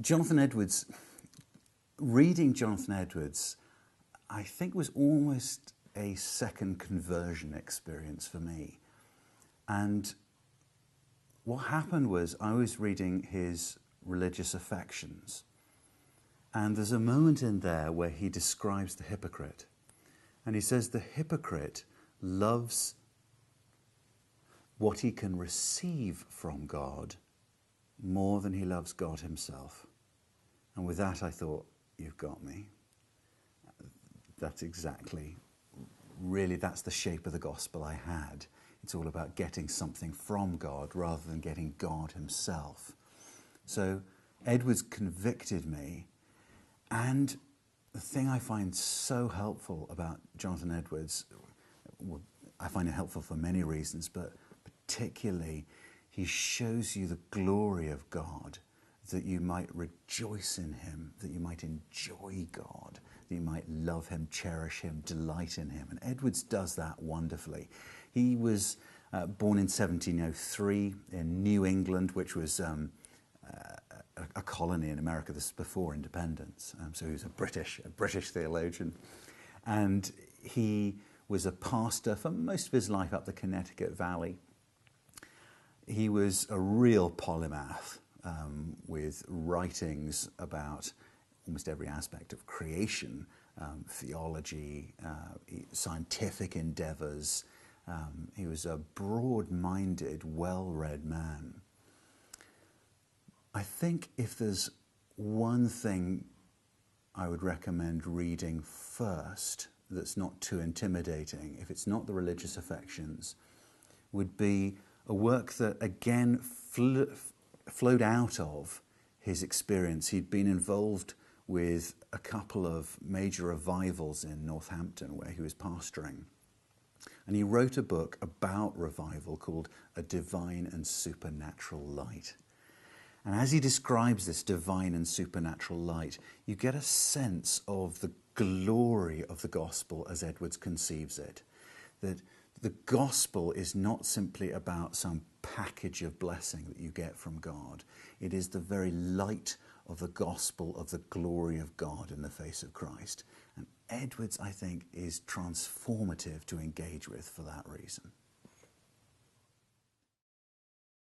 Jonathan Edwards, reading Jonathan Edwards, I think was almost a second conversion experience for me. And what happened was I was reading his Religious Affections, and there's a moment in there where he describes the hypocrite. And he says the hypocrite loves what he can receive from God more than he loves God himself. And with that I thought, you've got me. That's exactly, really that's the shape of the gospel I had. It's all about getting something from God rather than getting God himself. So Edwards convicted me, and the thing I find so helpful about Jonathan Edwards, well, I find it helpful for many reasons, but particularly he shows you the glory of God, that you might rejoice in him, that you might enjoy God, that you might love him, cherish him, delight in him. And Edwards does that wonderfully. He was born in 1703 in New England, which was a colony in America. This is before independence. So he was a British theologian. And he was a pastor for most of his life up the Connecticut Valley. He was a real polymath with writings about almost every aspect of creation, theology, scientific endeavors. He was a broad-minded, well-read man. I think if there's one thing I would recommend reading first that's not too intimidating, if it's not the Religious Affections, would be a work that again flowed out of his experience. He'd been involved with a couple of major revivals in Northampton where he was pastoring. And he wrote a book about revival called A Divine and Supernatural Light. And as he describes this divine and supernatural light, you get a sense of the glory of the gospel as Edwards conceives it. That the gospel is not simply about some package of blessing that you get from God. It is the very light of the gospel of the glory of God in the face of Christ. And Edwards, I think, is transformative to engage with for that reason.